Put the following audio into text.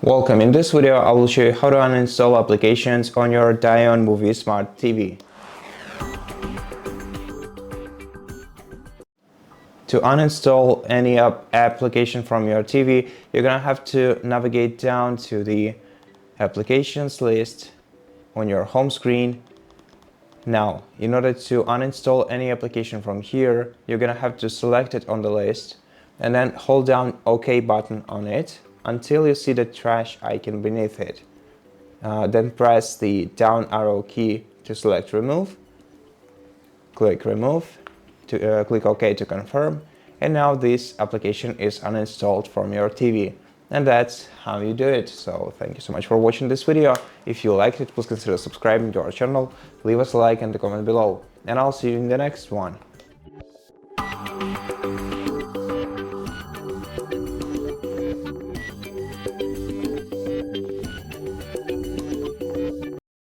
Welcome. In this video, I will show you how to uninstall applications on your DYON Movie Smart TV. To uninstall any application from your TV, you're gonna have to navigate down to the applications list on your home screen. Now, in order to uninstall any application from here, you're gonna have to select it on the list and then hold down OK button on it until you see the trash icon beneath it. Then press the down arrow key to select remove. Click remove, click OK to confirm, and now this application is uninstalled from your TV. And that's how you do it. So thank you so much for watching this video. If you liked it, please consider subscribing to our channel, leave us a like and a comment below, and I'll see you in the next one.